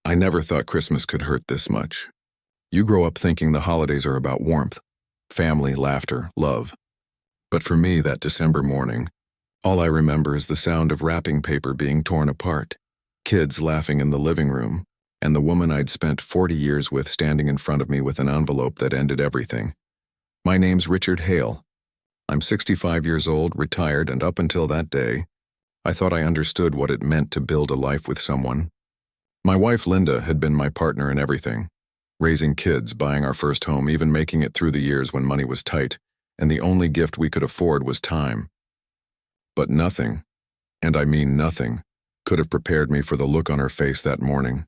I never thought Christmas could hurt this much. You grow up thinking the holidays are about warmth, family, laughter, love. But for me, that December morning, all I remember is the sound of wrapping paper being torn apart, kids laughing in the living room, and the woman I'd spent 40 years with standing in front of me with an envelope that ended everything. My name's Richard Hale. I'm 65 years old, retired, and up until that day, I thought I understood what it meant to build a life with someone. My wife, Linda, had been my partner in everything. Raising kids, buying our first home, even making it through the years when money was tight, and the only gift we could afford was time. But nothing, and I mean nothing, could have prepared me for the look on her face that morning.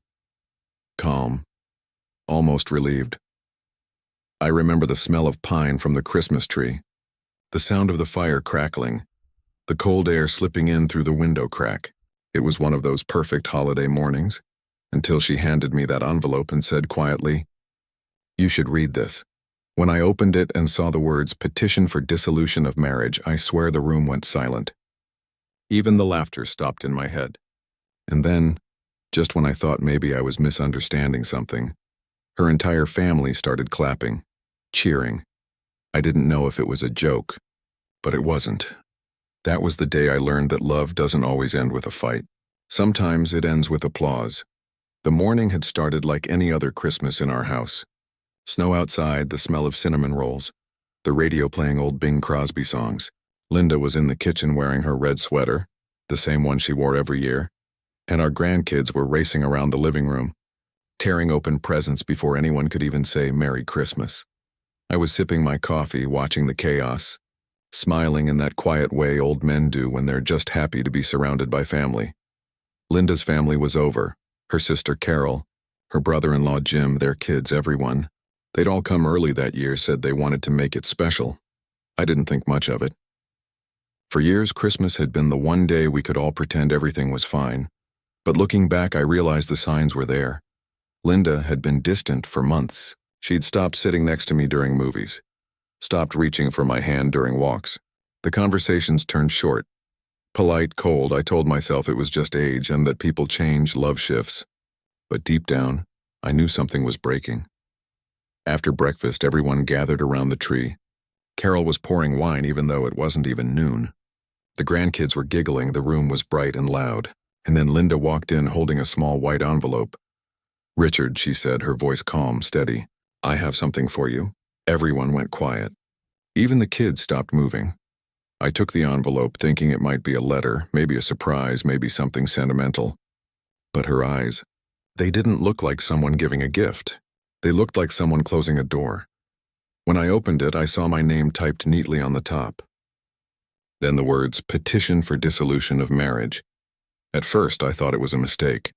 Calm, almost relieved. I remember the smell of pine from the Christmas tree, the sound of the fire crackling, the cold air slipping in through the window crack. It was one of those perfect holiday mornings, until she handed me that envelope and said quietly, "You should read this." When I opened it and saw the words "Petition for Dissolution of Marriage," I swear the room went silent. Even the laughter stopped in my head. And then, just when I thought maybe I was misunderstanding something, her entire family started clapping, cheering. I didn't know if it was a joke, but it wasn't. That was the day I learned that love doesn't always end with a fight. Sometimes it ends with applause. The morning had started like any other Christmas in our house. Snow outside, the smell of cinnamon rolls, the radio playing old Bing Crosby songs. Linda was in the kitchen wearing her red sweater, the same one she wore every year, and our grandkids were racing around the living room, tearing open presents before anyone could even say Merry Christmas. I was sipping my coffee, watching the chaos, smiling in that quiet way old men do when they're just happy to be surrounded by family. Linda's family was over. Her sister Carol, her brother-in-law Jim, their kids, everyone. They'd all come early that year, said they wanted to make it special. I didn't think much of it. For years, Christmas had been the one day we could all pretend everything was fine. But looking back, I realized the signs were there. Linda had been distant for months. She'd stopped sitting next to me during movies, stopped reaching for my hand during walks. The conversations turned short. Polite, cold, I told myself it was just age and that people change, love shifts. But deep down, I knew something was breaking. After breakfast, everyone gathered around the tree. Carol was pouring wine even though it wasn't even noon. The grandkids were giggling, the room was bright and loud, and then Linda walked in holding a small white envelope. "Richard," she said, her voice calm, steady, "I have something for you." Everyone went quiet. Even the kids stopped moving. I took the envelope thinking it might be a letter, maybe a surprise, maybe something sentimental. But her eyes, they didn't look like someone giving a gift. They looked like someone closing a door. When I opened it, I saw my name typed neatly on the top. Then the words, "Petition for Dissolution of Marriage." At first, I thought it was a mistake.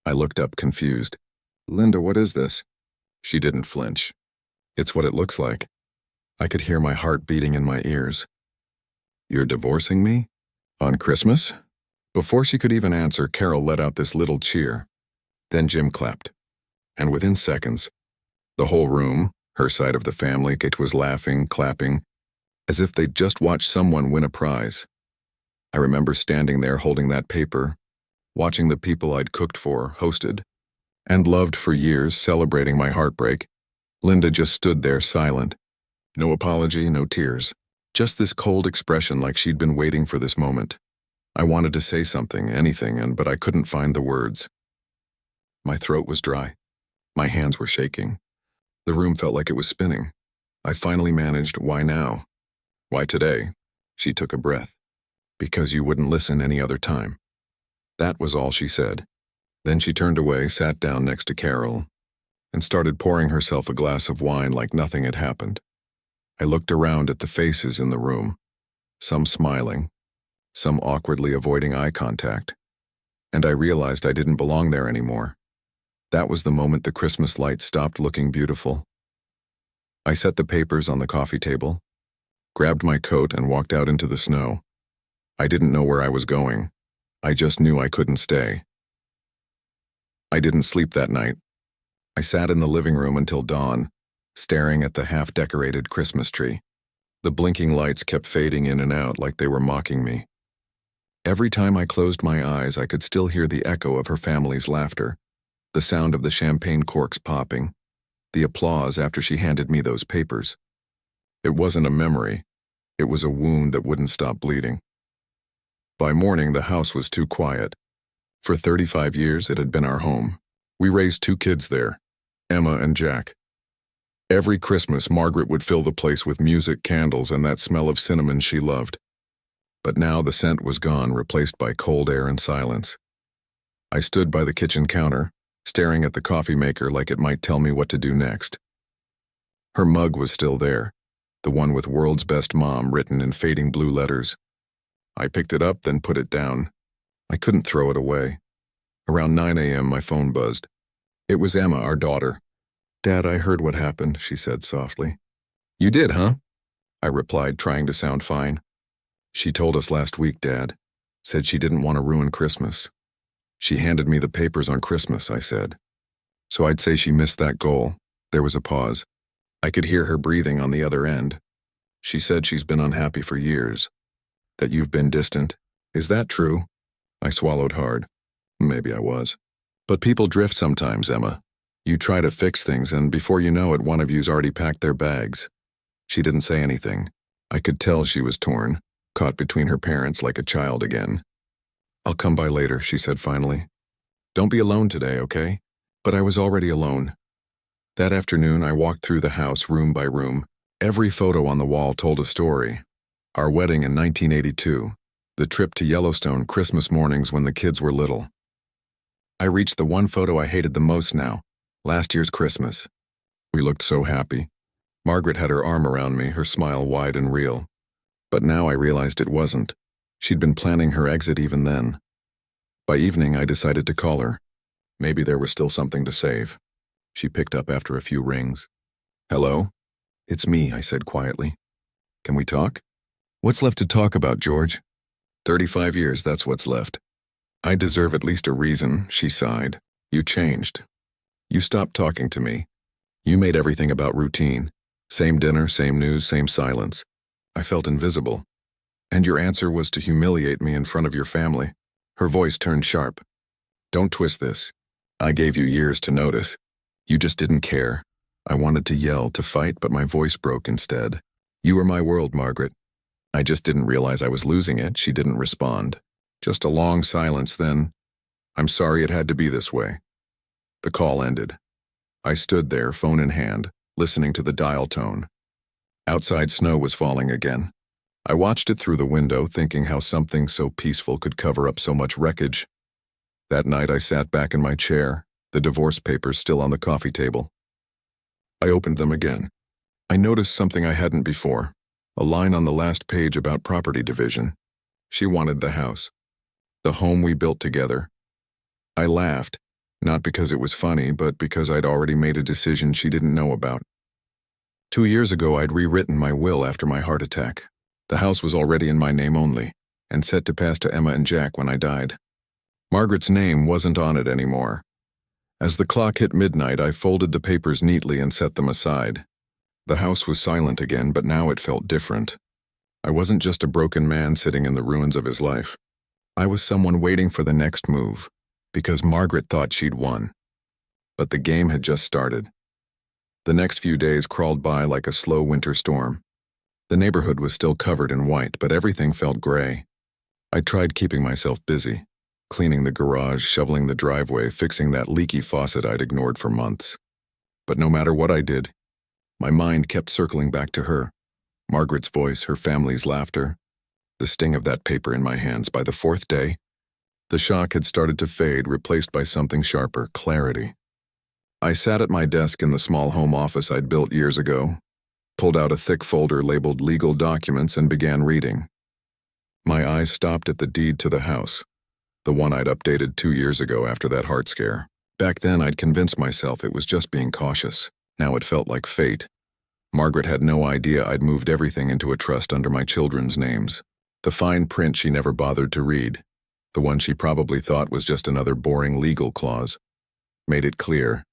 I looked up confused. "Linda, what is this?" She didn't flinch. "It's what it looks like." I could hear my heart beating in my ears. "You're divorcing me? On Christmas?" Before she could even answer, Carol let out this little cheer. Then Jim clapped. And within seconds, the whole room, her side of the family, it was laughing, clapping, as if they'd just watched someone win a prize. I remember standing there holding that paper, watching the people I'd cooked for, hosted, and loved for years, celebrating my heartbreak. Linda just stood there silent. No apology, no tears. Just this cold expression like she'd been waiting for this moment. I wanted to say something, anything, but I couldn't find the words. My throat was dry. My hands were shaking. The room felt like it was spinning. I finally managed, "Why now? Why today?" She took a breath. "Because you wouldn't listen any other time." That was all she said. Then she turned away, sat down next to Carol, and started pouring herself a glass of wine like nothing had happened. I looked around at the faces in the room, some smiling, some awkwardly avoiding eye contact, and I realized I didn't belong there anymore. That was the moment the Christmas lights stopped looking beautiful. I set the papers on the coffee table, grabbed my coat, and walked out into the snow. I didn't know where I was going. I just knew I couldn't stay. I didn't sleep that night. I sat in the living room until dawn, staring at the half-decorated Christmas tree. The blinking lights kept fading in and out like they were mocking me. Every time I closed my eyes, I could still hear the echo of her family's laughter. The sound of the champagne corks popping, the applause after she handed me those papers. It wasn't a memory. It was a wound that wouldn't stop bleeding. By morning, the house was too quiet. For 35 years, it had been our home. We raised 2 kids there, Emma and Jack. Every Christmas, Margaret would fill the place with music, candles, and that smell of cinnamon she loved. But now the scent was gone, replaced by cold air and silence. I stood by the kitchen counter, staring at the coffee maker like it might tell me what to do next. Her mug was still there, the one with "World's Best Mom" written in fading blue letters. I picked it up, then put it down. I couldn't throw it away. Around 9 a.m., my phone buzzed. It was Emma, our daughter. "Dad, I heard what happened," she said softly. "You did, huh?" I replied, trying to sound fine. "She told us last week, Dad. Said she didn't want to ruin Christmas. She handed me the papers on Christmas," I said. "So I'd say she missed that goal." There was a pause. I could hear her breathing on the other end. "She said she's been unhappy for years. That you've been distant. Is that true?" I swallowed hard. Maybe I was. "But people drift sometimes, Emma. You try to fix things, and before you know it, one of you's already packed their bags." She didn't say anything. I could tell she was torn, caught between her parents like a child again. "I'll come by later," she said finally. "Don't be alone today, okay?" But I was already alone. That afternoon, I walked through the house room by room. Every photo on the wall told a story. Our wedding in 1982, the trip to Yellowstone Christmas mornings when the kids were little. I reached the one photo I hated the most now, last year's Christmas. We looked so happy. Margaret had her arm around me, her smile wide and real. But now I realized it wasn't. She'd been planning her exit even then. By evening, I decided to call her. Maybe there was still something to save. She picked up after a few rings. "Hello?" "It's me," I said quietly. "Can we talk?" "What's left to talk about, George?" 35 years, that's what's left." "I deserve at least a reason," she sighed. "You changed. You stopped talking to me. You made everything about routine. Same dinner, same news, same silence. I felt invisible. And your answer was to humiliate me in front of your family." Her voice turned sharp. "Don't twist this. I gave you years to notice. You just didn't care." I wanted to yell, to fight, but my voice broke instead. "You were my world, Margaret. I just didn't realize I was losing it." She didn't respond. Just a long silence, then, "I'm sorry it had to be this way." The call ended. I stood there, phone in hand, listening to the dial tone. Outside, snow was falling again. I watched it through the window, thinking how something so peaceful could cover up so much wreckage. That night, I sat back in my chair, the divorce papers still on the coffee table. I opened them again. I noticed something I hadn't before, a line on the last page about property division. She wanted the house, the home we built together. I laughed, not because it was funny, but because I'd already made a decision she didn't know about. 2 years ago, I'd rewritten my will after my heart attack. The house was already in my name only, and set to pass to Emma and Jack when I died. Margaret's name wasn't on it anymore. As the clock hit midnight, I folded the papers neatly and set them aside. The house was silent again, but now it felt different. I wasn't just a broken man sitting in the ruins of his life. I was someone waiting for the next move, because Margaret thought she'd won. But the game had just started. The next few days crawled by like a slow winter storm. The neighborhood was still covered in white, but everything felt gray. I tried keeping myself busy, cleaning the garage, shoveling the driveway, fixing that leaky faucet I'd ignored for months. But no matter what I did, my mind kept circling back to her. Margaret's voice, her family's laughter, the sting of that paper in my hands. By the 4th day, the shock had started to fade, replaced by something sharper, clarity. I sat at my desk in the small home office I'd built years ago, pulled out a thick folder labeled legal documents, and began reading. My eyes stopped at the deed to the house, the one I'd updated 2 years ago after that heart scare. Back then, I'd convinced myself it was just being cautious. Now it felt like fate. Margaret had no idea I'd moved everything into a trust under my children's names. The fine print she never bothered to read, the one she probably thought was just another boring legal clause, made it clear.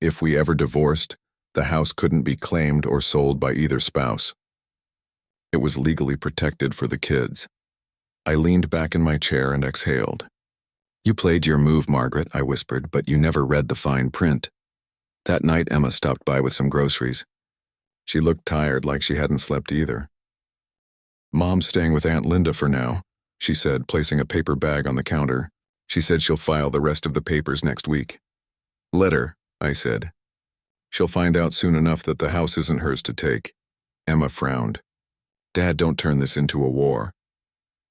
If we ever divorced, the house couldn't be claimed or sold by either spouse. It was legally protected for the kids. I leaned back in my chair and exhaled. "You played your move, Margaret," I whispered, "but you never read the fine print." That night, Emma stopped by with some groceries. She looked tired, like she hadn't slept either. "Mom's staying with Aunt Linda for now," she said, placing a paper bag on the counter. "She said she'll file the rest of the papers next week." "Let her," I said. "She'll find out soon enough that the house isn't hers to take." Emma frowned. "Dad, don't turn this into a war."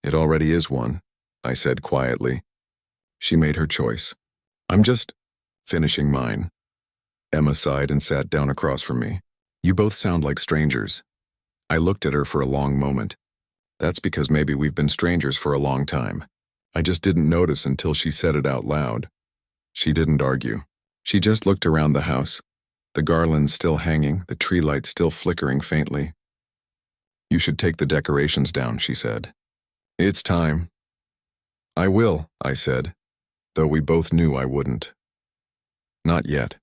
"It already is one," I said quietly. She made her choice. "I'm just finishing mine." Emma sighed and sat down across from me. "You both sound like strangers." I looked at her for a long moment. "That's because maybe we've been strangers for a long time. I just didn't notice until she said it out loud." She didn't argue. She just looked around the house, the garlands still hanging, the tree lights still flickering faintly. "You should take the decorations down," she said. "It's time." "I will," I said, though we both knew I wouldn't. Not yet.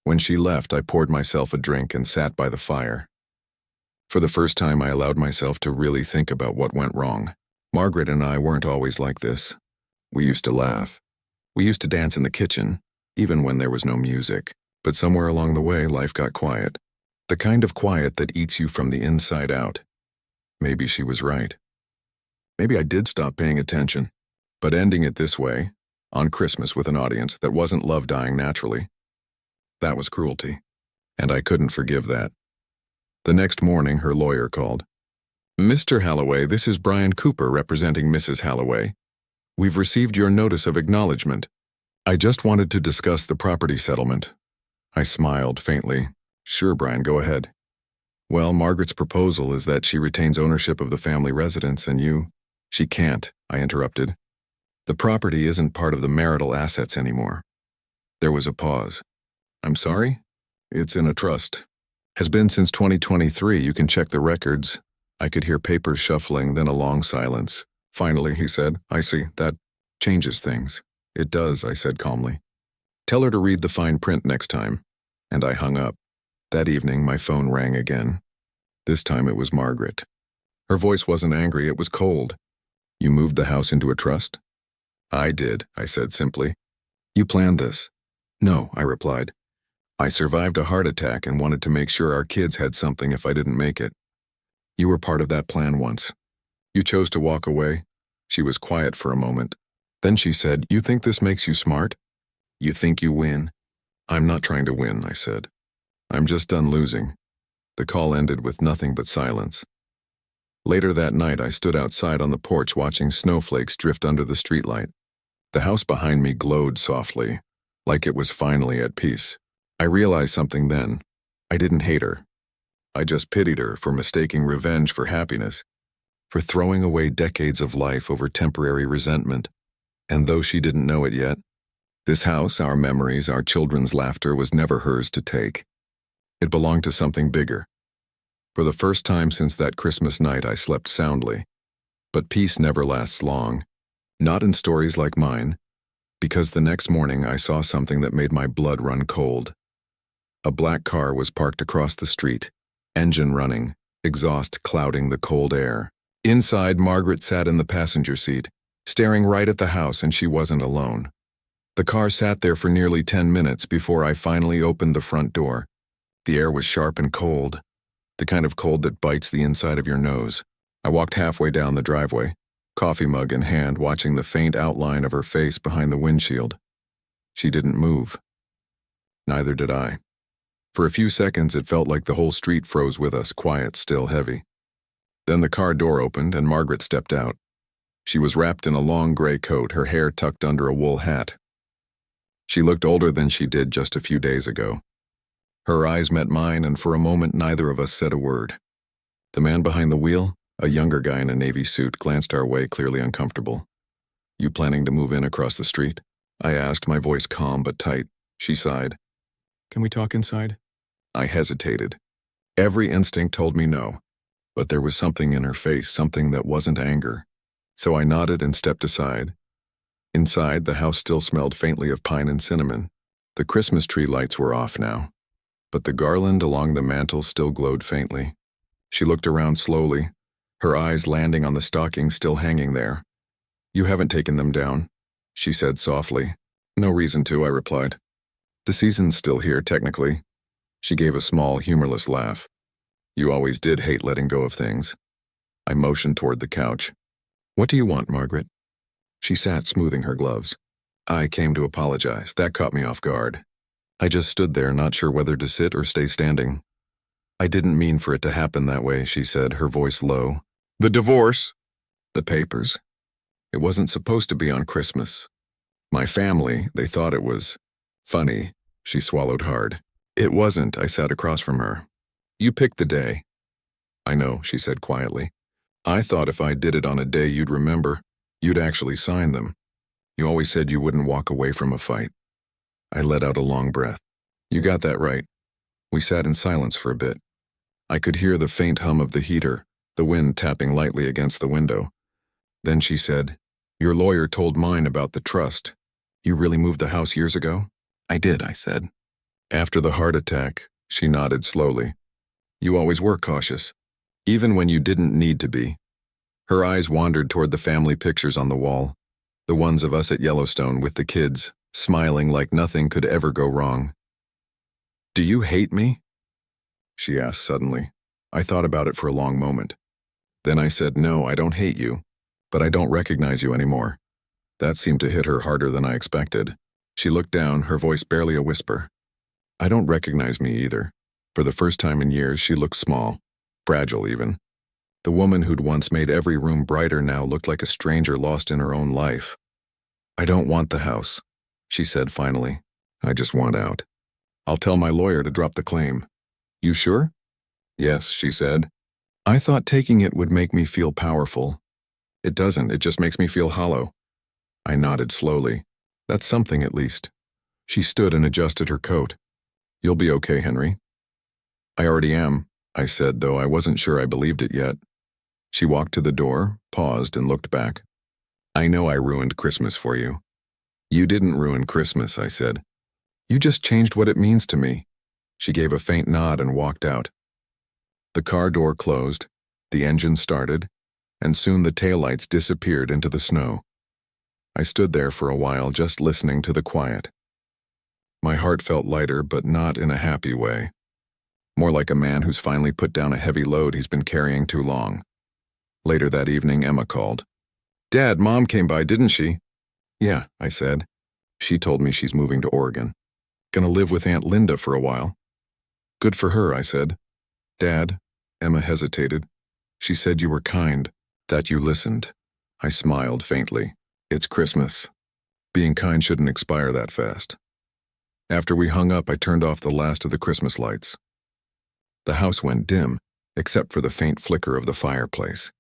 When she left, I poured myself a drink and sat by the fire. For the first time, I allowed myself to really think about what went wrong. Margaret and I weren't always like this. We used to laugh. We used to dance in the kitchen, even when there was no music. But somewhere along the way, life got quiet. The kind of quiet that eats you from the inside out. Maybe she was right. Maybe I did stop paying attention. But ending it this way, on Christmas with an audience that wasn't love dying naturally, that was cruelty. And I couldn't forgive that. The next morning, her lawyer called. "Mr. Halloway, this is Brian Cooper representing Mrs. Halloway. We've received your notice of acknowledgement. I just wanted to discuss the property settlement." I smiled faintly. "Sure, Brian, go ahead." "Well, Margaret's proposal is that she retains ownership of the family residence and you—" "She can't," I interrupted. "The property isn't part of the marital assets anymore." There was a pause. "I'm sorry? It's in a trust. Has been since 2023, you can check the records." I could hear papers shuffling, then a long silence. Finally, he said, "I see, that changes things." "It does," I said calmly. "Tell her to read the fine print next time." And I hung up. That evening, my phone rang again. This time it was Margaret. Her voice wasn't angry, it was cold. "You moved the house into a trust?" "I did," I said simply. "You planned this?" "No," I replied. "I survived a heart attack and wanted to make sure our kids had something if I didn't make it." "You were part of that plan once. You chose to walk away." She was quiet for a moment. Then she said, "You think this makes you smart? You think you win?" "I'm not trying to win," I said. "I'm just done losing." The call ended with nothing but silence. Later that night, I stood outside on the porch watching snowflakes drift under the streetlight. The house behind me glowed softly, like it was finally at peace. I realized something then. I didn't hate her. I just pitied her for mistaking revenge for happiness, for throwing away decades of life over temporary resentment. And though she didn't know it yet, this house, our memories, our children's laughter was never hers to take. It belonged to something bigger. For the first time since that Christmas night, I slept soundly. But peace never lasts long. Not in stories like mine, because the next morning I saw something that made my blood run cold. A black car was parked across the street, engine running, exhaust clouding the cold air. Inside, Margaret sat in the passenger seat, staring right at the house, and she wasn't alone. The car sat there for nearly 10 minutes before I finally opened the front door. The air was sharp and cold, the kind of cold that bites the inside of your nose. I walked halfway down the driveway, coffee mug in hand, watching the faint outline of her face behind the windshield. She didn't move. Neither did I. For a few seconds, it felt like the whole street froze with us, quiet, still, heavy. Then the car door opened and Margaret stepped out. She was wrapped in a long gray coat, her hair tucked under a wool hat. She looked older than she did just a few days ago. Her eyes met mine, and for a moment neither of us said a word. The man behind the wheel, a younger guy in a navy suit, glanced our way, clearly uncomfortable. "You planning to move in across the street?" I asked, my voice calm but tight. She sighed. "Can we talk inside?" I hesitated. Every instinct told me no, but there was something in her face, something that wasn't anger. So I nodded and stepped aside. Inside, the house still smelled faintly of pine and cinnamon. The Christmas tree lights were off now, but the garland along the mantel still glowed faintly. She looked around slowly, her eyes landing on the stockings still hanging there. "You haven't taken them down?" she said softly. No reason to, I replied. The season's still here, technically. She gave a small, humorless laugh. You always did hate letting go of things. I motioned toward the couch. What do you want, Margaret? She sat, smoothing her gloves. I came to apologize. That caught me off guard. I just stood there, not sure whether to sit or stay standing. I didn't mean for it to happen that way, she said, her voice low. The divorce. The papers. It wasn't supposed to be on Christmas. My family, they thought it was funny. She swallowed hard. It wasn't, I sat across from her. You picked the day. I know, she said quietly. I thought if I did it on a day you'd remember, you'd actually sign them. You always said you wouldn't walk away from a fight. I let out a long breath. You got that right. We sat in silence for a bit. I could hear the faint hum of the heater, the wind tapping lightly against the window. Then she said, Your lawyer told mine about the trust. You really moved the house years ago? I did, I said. After the heart attack, she nodded slowly. You always were cautious, even when you didn't need to be. Her eyes wandered toward the family pictures on the wall, the ones of us at Yellowstone with the kids, smiling like nothing could ever go wrong. Do you hate me? She asked suddenly. I thought about it for a long moment. Then I said, No, I don't hate you, but I don't recognize you anymore. That seemed to hit her harder than I expected. She looked down, her voice barely a whisper. I don't recognize me either. For the first time in years, she looked small, fragile even. The woman who'd once made every room brighter now looked like a stranger lost in her own life. I don't want the house, she said finally. I just want out. I'll tell my lawyer to drop the claim. You sure? Yes, she said. I thought taking it would make me feel powerful. It doesn't, it just makes me feel hollow. I nodded slowly. That's something at least. She stood and adjusted her coat. You'll be okay, Henry. I already am, I said, though I wasn't sure I believed it yet. She walked to the door, paused, and looked back. I know I ruined Christmas for you. You didn't ruin Christmas, I said. You just changed what it means to me. She gave a faint nod and walked out. The car door closed, the engine started, and soon the taillights disappeared into the snow. I stood there for a while just listening to the quiet. My heart felt lighter, but not in a happy way. More like a man who's finally put down a heavy load he's been carrying too long. Later that evening, Emma called. Dad, Mom came by, didn't she? Yeah, I said. She told me she's moving to Oregon. Gonna live with Aunt Linda for a while. Good for her, I said. Dad, Emma hesitated. She said you were kind, that you listened. I smiled faintly. It's Christmas. Being kind shouldn't expire that fast. After we hung up, I turned off the last of the Christmas lights. The house went dim, except for the faint flicker of the fireplace.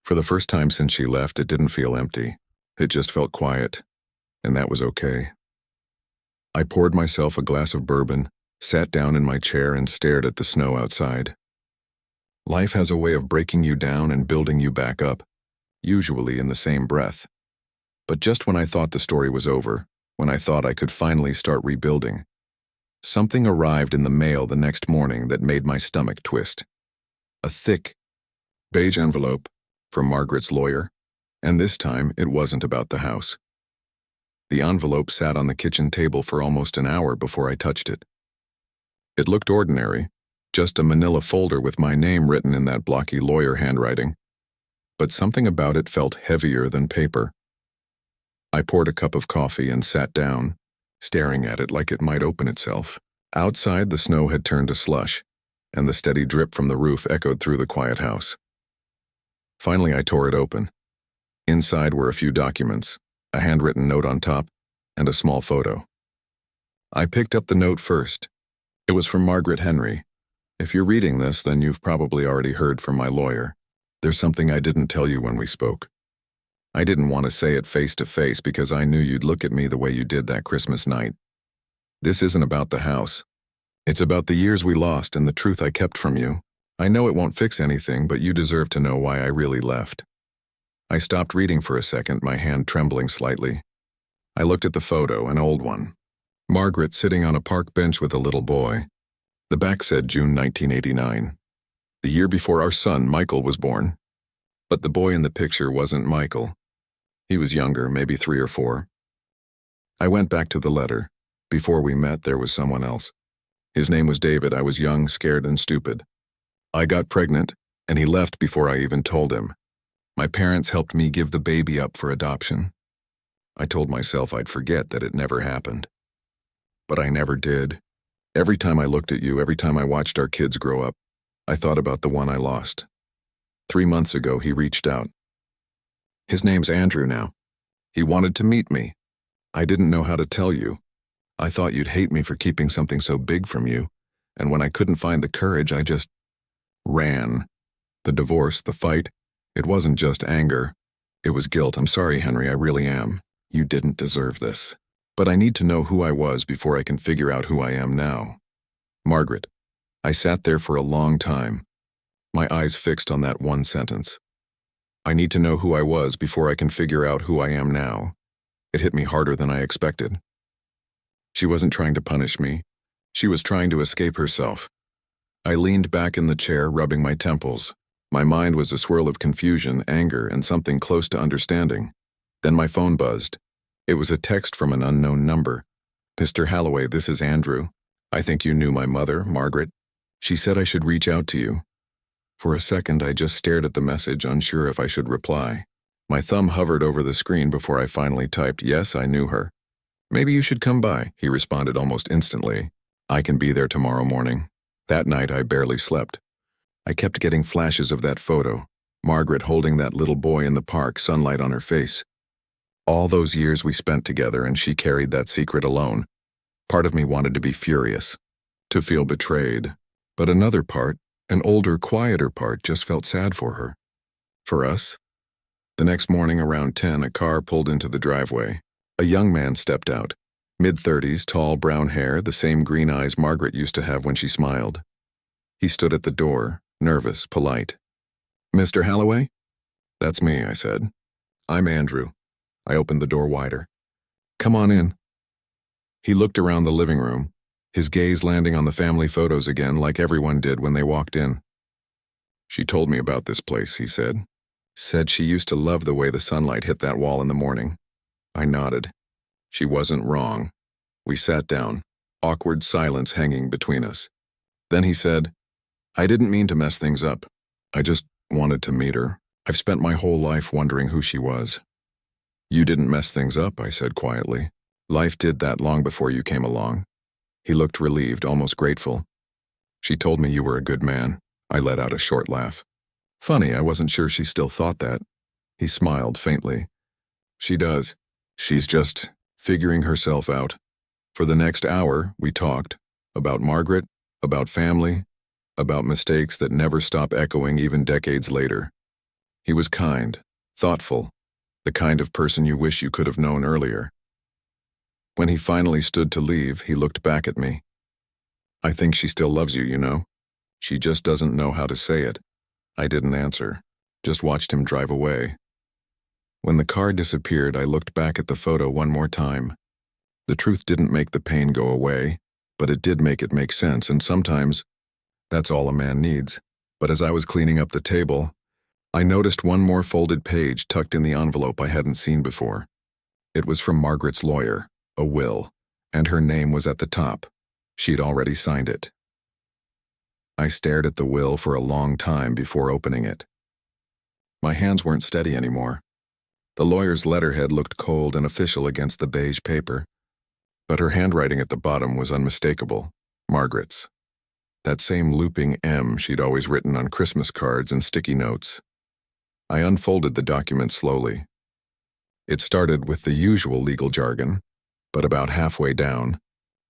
For the first time since she left, it didn't feel empty. It just felt quiet, and that was okay. I poured myself a glass of bourbon, sat down in my chair, and stared at the snow outside. Life has a way of breaking you down and building you back up, usually in the same breath. But just when I thought the story was over, when I thought I could finally start rebuilding, something arrived in the mail the next morning that made my stomach twist. A thick, beige envelope from Margaret's lawyer, and this time it wasn't about the house. The envelope sat on the kitchen table for almost an hour before I touched it. It looked ordinary, just a manila folder with my name written in that blocky lawyer handwriting. But something about it felt heavier than paper. I poured a cup of coffee and sat down, staring at it like it might open itself. Outside, the snow had turned to slush, and the steady drip from the roof echoed through the quiet house. Finally, I tore it open. Inside were a few documents, a handwritten note on top, and a small photo. I picked up the note first. It was from Margaret Henry. If you're reading this, then you've probably already heard from my lawyer. There's something I didn't tell you when we spoke. I didn't want to say it face to face because I knew you'd look at me the way you did that Christmas night. This isn't about the house. It's about the years we lost and the truth I kept from you. I know it won't fix anything, but you deserve to know why I really left. I stopped reading for a second, my hand trembling slightly. I looked at the photo, an old one. Margaret sitting on a park bench with a little boy. The back said June 1989. The year before our son, Michael, was born. But the boy in the picture wasn't Michael. He was younger, maybe 3 or 4. I went back to the letter. Before we met, there was someone else. His name was David. I was young, scared, and stupid. I got pregnant, and he left before I even told him. My parents helped me give the baby up for adoption. I told myself I'd forget that it never happened. But I never did. Every time I looked at you, every time I watched our kids grow up, I thought about the one I lost. 3 months ago, he reached out. His name's Andrew now. He wanted to meet me. I didn't know how to tell you. I thought you'd hate me for keeping something so big from you, and when I couldn't find the courage, I just ran. The divorce, the fight, it wasn't just anger. It was guilt. I'm sorry, Henry, I really am. You didn't deserve this. But I need to know who I was before I can figure out who I am now. Margaret. I sat there for a long time, my eyes fixed on that one sentence. I need to know who I was before I can figure out who I am now. It hit me harder than I expected. She wasn't trying to punish me. She was trying to escape herself. I leaned back in the chair, rubbing my temples. My mind was a swirl of confusion, anger, and something close to understanding. Then my phone buzzed. It was a text from an unknown number. Mr. Halloway, this is Andrew. I think you knew my mother, Margaret. She said I should reach out to you. For a second, I just stared at the message, unsure if I should reply. My thumb hovered over the screen before I finally typed, yes, I knew her. Maybe you should come by, he responded almost instantly. I can be there tomorrow morning. That night, I barely slept. I kept getting flashes of that photo, Margaret holding that little boy in the park, sunlight on her face. All those years we spent together, and she carried that secret alone. Part of me wanted to be furious, to feel betrayed, but another part, an older, quieter part, just felt sad for her. For us. The next morning around 10, a car pulled into the driveway. A young man stepped out, mid-30s, tall, brown hair, the same green eyes Margaret used to have when she smiled. He stood at the door, nervous, polite. Mr. Halloway? That's me, I said. I'm Andrew. I opened the door wider. Come on in. He looked around the living room, his gaze landing on the family photos again like everyone did when they walked in. She told me about this place, he said. Said she used to love the way the sunlight hit that wall in the morning. I nodded. She wasn't wrong. We sat down, awkward silence hanging between us. Then he said, I didn't mean to mess things up. I just wanted to meet her. I've spent my whole life wondering who she was. You didn't mess things up, I said quietly. Life did that long before you came along. He looked relieved, almost grateful. She told me you were a good man. I let out a short laugh. Funny, I wasn't sure she still thought that. He smiled faintly. She does. She's just figuring herself out. For the next hour, we talked about Margaret, about family, about mistakes that never stop echoing even decades later. He was kind, thoughtful, the kind of person you wish you could have known earlier. When he finally stood to leave, he looked back at me. I think she still loves you, you know. She just doesn't know how to say it. I didn't answer, just watched him drive away. When the car disappeared, I looked back at the photo one more time. The truth didn't make the pain go away, but it did make it make sense, and sometimes that's all a man needs. But as I was cleaning up the table, I noticed one more folded page tucked in the envelope I hadn't seen before. It was from Margaret's lawyer, a will, and her name was at the top. She'd already signed it. I stared at the will for a long time before opening it. My hands weren't steady anymore. The lawyer's letterhead looked cold and official against the beige paper, but her handwriting at the bottom was unmistakable, Margaret's. That same looping M she'd always written on Christmas cards and sticky notes. I unfolded the document slowly. It started with the usual legal jargon, but about halfway down,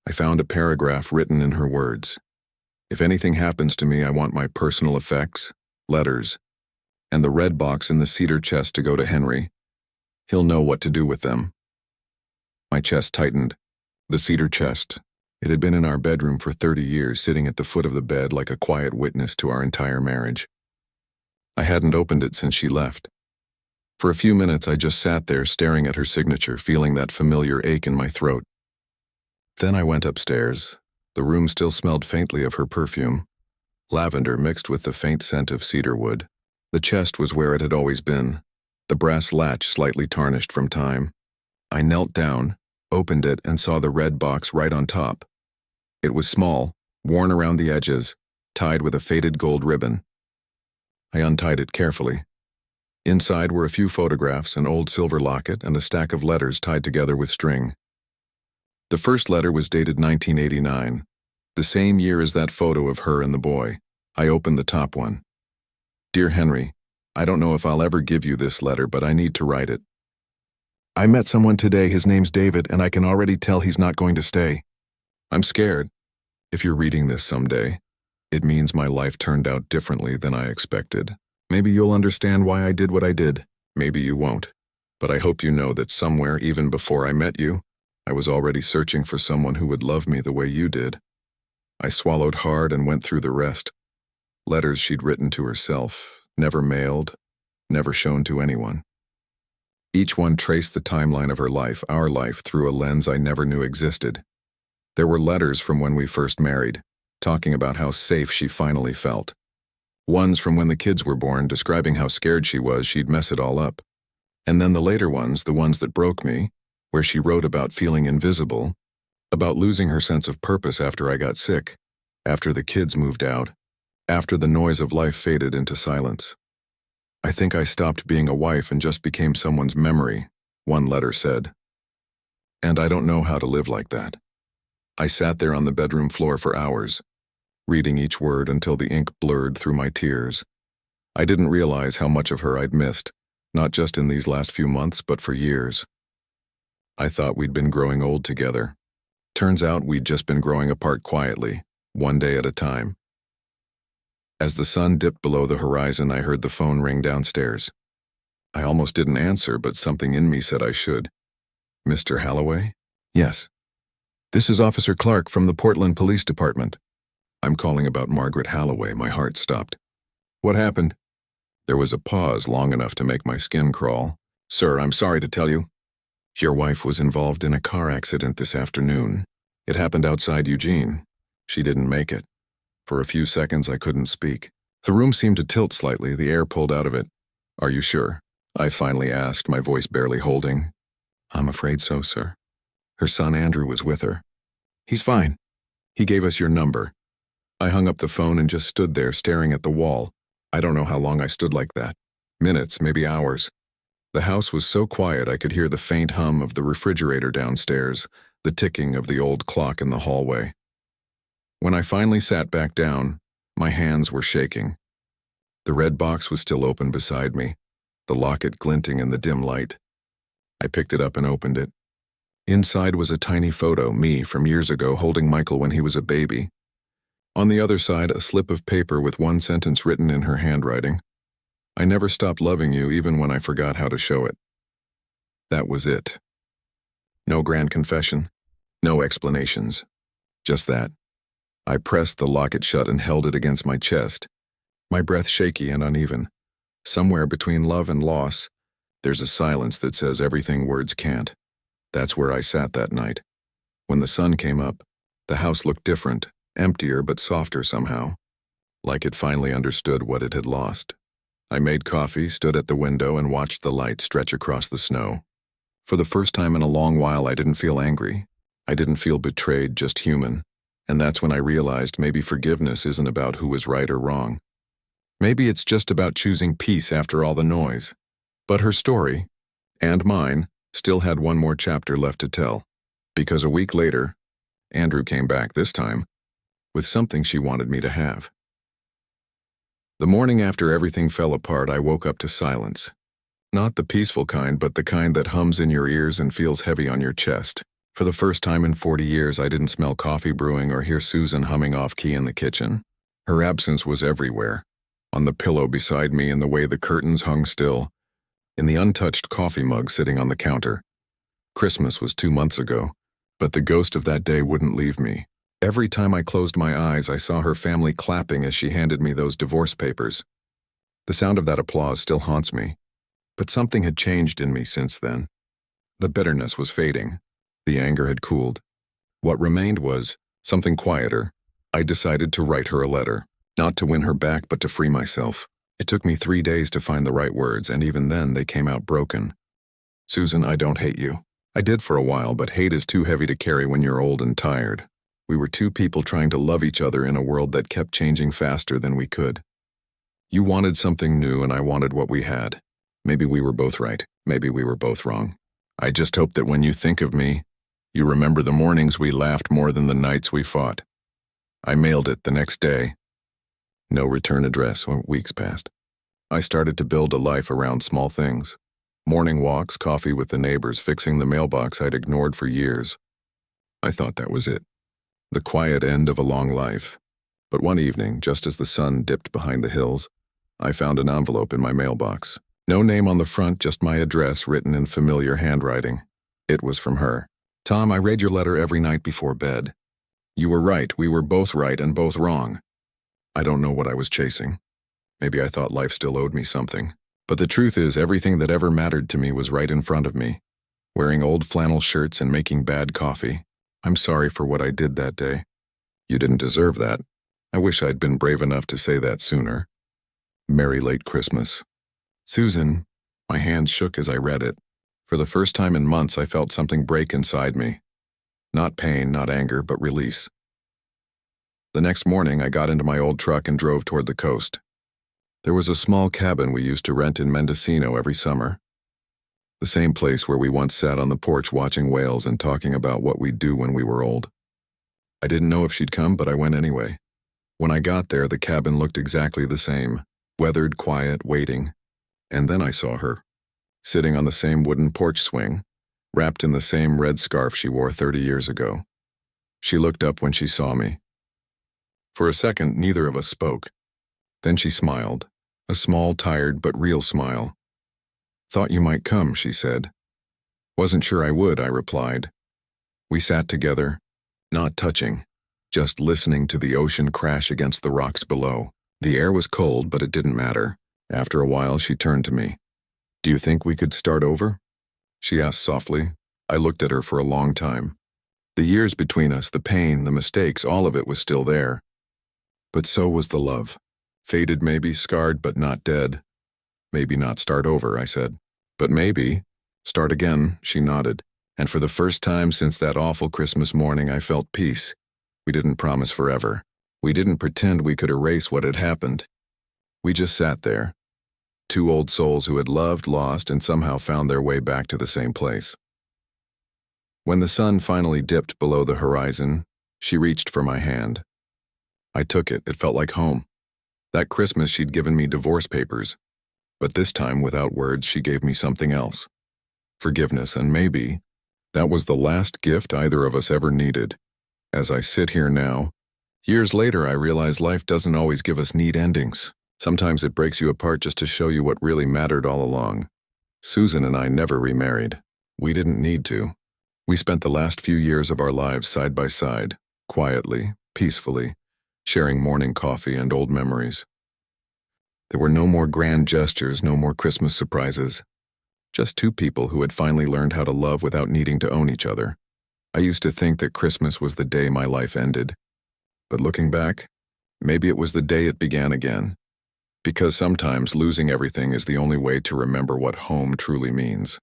I found a paragraph written in her words. If anything happens to me, I want my personal effects, letters, and the red box in the cedar chest to go to Henry. He'll know what to do with them. My chest tightened. The cedar chest. It had been in our bedroom for 30 years, sitting at the foot of the bed like a quiet witness to our entire marriage. I hadn't opened it since she left. For a few minutes, I just sat there staring at her signature, feeling that familiar ache in my throat. Then I went upstairs. The room still smelled faintly of her perfume, lavender mixed with the faint scent of cedar wood. The chest was where it had always been, the brass latch slightly tarnished from time. I knelt down, opened it and saw the red box right on top. It was small, worn around the edges, tied with a faded gold ribbon. I untied it carefully. Inside were a few photographs, an old silver locket, and a stack of letters tied together with string. The first letter was dated 1989, the same year as that photo of her and the boy. I opened the top one. Dear Henry, I don't know if I'll ever give you this letter, but I need to write it. I met someone today, his name's David, and I can already tell he's not going to stay. I'm scared. If you're reading this someday, it means my life turned out differently than I expected. Maybe you'll understand why I did what I did. Maybe you won't. But I hope you know that somewhere, even before I met you, I was already searching for someone who would love me the way you did. I swallowed hard and went through the rest. Letters she'd written to herself, never mailed, never shown to anyone. Each one traced the timeline of her life, our life, through a lens I never knew existed. There were letters from when we first married, talking about how safe she finally felt. Ones from when the kids were born, describing how scared she was she'd mess it all up. And then the later ones, the ones that broke me, where she wrote about feeling invisible, about losing her sense of purpose after I got sick, after the kids moved out, after the noise of life faded into silence. I think I stopped being a wife and just became someone's memory, one letter said. And I don't know how to live like that. I sat there on the bedroom floor for hours, reading each word until the ink blurred through my tears. I didn't realize how much of her I'd missed, not just in these last few months, but for years. I thought we'd been growing old together. Turns out we'd just been growing apart quietly, one day at a time. As the sun dipped below the horizon, I heard the phone ring downstairs. I almost didn't answer, but something in me said I should. Mr. Halloway? Yes. This is Officer Clark from the Portland Police Department. I'm calling about Margaret Halloway. My heart stopped. What happened? There was a pause long enough to make my skin crawl. Sir, I'm sorry to tell you. Your wife was involved in a car accident this afternoon. It happened outside Eugene. She didn't make it. For a few seconds, I couldn't speak. The room seemed to tilt slightly, the air pulled out of it. Are you sure? I finally asked, my voice barely holding. I'm afraid so, sir. Her son Andrew was with her. He's fine. He gave us your number. I hung up the phone and just stood there staring at the wall. I don't know how long I stood like that. Minutes, maybe hours. The house was so quiet I could hear the faint hum of the refrigerator downstairs, the ticking of the old clock in the hallway. When I finally sat back down, my hands were shaking. The red box was still open beside me, the locket glinting in the dim light. I picked it up and opened it. Inside was a tiny photo, me from years ago holding Michael when he was a baby. On the other side, a slip of paper with one sentence written in her handwriting. I never stopped loving you even when I forgot how to show it. That was it. No grand confession, no explanations. Just that. I pressed the locket shut and held it against my chest, my breath shaky and uneven. Somewhere between love and loss, there's a silence that says everything words can't. That's where I sat that night. When the sun came up, the house looked different, emptier but softer somehow, like it finally understood what it had lost. I made coffee, stood at the window, and watched the light stretch across the snow. For the first time in a long while, I didn't feel angry. I didn't feel betrayed, just human. And that's when I realized maybe forgiveness isn't about who was right or wrong. Maybe it's just about choosing peace after all the noise. But her story, and mine, still had one more chapter left to tell. Because a week later, Andrew came back this time, with something she wanted me to have. The morning after everything fell apart, I woke up to silence. Not the peaceful kind, but the kind that hums in your ears and feels heavy on your chest. For the first time in 40 years, I didn't smell coffee brewing or hear Susan humming off-key in the kitchen. Her absence was everywhere. On the pillow beside me, in the way the curtains hung still, in the untouched coffee mug sitting on the counter. Christmas was 2 months ago, but the ghost of that day wouldn't leave me. Every time I closed my eyes, I saw her family clapping as she handed me those divorce papers. The sound of that applause still haunts me, but something had changed in me since then. The bitterness was fading. The anger had cooled. What remained was something quieter. I decided to write her a letter, not to win her back, but to free myself. It took me 3 days to find the right words, and even then they came out broken. Susan, I don't hate you. I did for a while, but hate is too heavy to carry when you're old and tired. We were two people trying to love each other in a world that kept changing faster than we could. You wanted something new and I wanted what we had. Maybe we were both right. Maybe we were both wrong. I just hope that when you think of me, you remember the mornings we laughed more than the nights we fought. I mailed it the next day. No return address. Weeks passed. I started to build a life around small things. Morning walks, coffee with the neighbors, fixing the mailbox I'd ignored for years. I thought that was it. The quiet end of a long life. But one evening, just as the sun dipped behind the hills, I found an envelope in my mailbox. No name on the front, just my address written in familiar handwriting. It was from her. Tom, I read your letter every night before bed. You were right. We were both right and both wrong. I don't know what I was chasing. Maybe I thought life still owed me something. But the truth is, everything that ever mattered to me was right in front of me. Wearing old flannel shirts and making bad coffee. I'm sorry for what I did that day. You didn't deserve that. I wish I'd been brave enough to say that sooner. Merry late Christmas. Susan, my hands shook as I read it. For the first time in months, I felt something break inside me. Not pain, not anger, but release. The next morning, I got into my old truck and drove toward the coast. There was a small cabin we used to rent in Mendocino every summer. The same place where we once sat on the porch watching whales and talking about what we'd do when we were old. I didn't know if she'd come, but I went anyway. When I got there, the cabin looked exactly the same, weathered, quiet, waiting. And then I saw her, sitting on the same wooden porch swing, wrapped in the same red scarf she wore 30 years ago. She looked up when she saw me. For a second, neither of us spoke. Then she smiled, a small, tired but real smile. Thought you might come, she said. Wasn't sure I would, I replied. We sat together, not touching, just listening to the ocean crash against the rocks below. The air was cold, but it didn't matter. After a while, she turned to me. Do you think we could start over? She asked softly. I looked at her for a long time. The years between us, the pain, the mistakes, all of it was still there. But so was the love. Faded maybe, scarred but not dead. Maybe not start over, I said. But maybe start again, she nodded. And for the first time since that awful Christmas morning, I felt peace. We didn't promise forever. We didn't pretend we could erase what had happened. We just sat there. Two old souls who had loved, lost, and somehow found their way back to the same place. When the sun finally dipped below the horizon, she reached for my hand. I took it. It felt like home. That Christmas she'd given me divorce papers. But this time, without words, she gave me something else. Forgiveness, and maybe that was the last gift either of us ever needed. As I sit here now, years later, I realize life doesn't always give us neat endings. Sometimes it breaks you apart just to show you what really mattered all along. Susan and I never remarried. We didn't need to. We spent the last few years of our lives side by side, quietly, peacefully, sharing morning coffee and old memories. There were no more grand gestures, no more Christmas surprises. Just two people who had finally learned how to love without needing to own each other. I used to think that Christmas was the day my life ended. But looking back, maybe it was the day it began again. Because sometimes losing everything is the only way to remember what home truly means.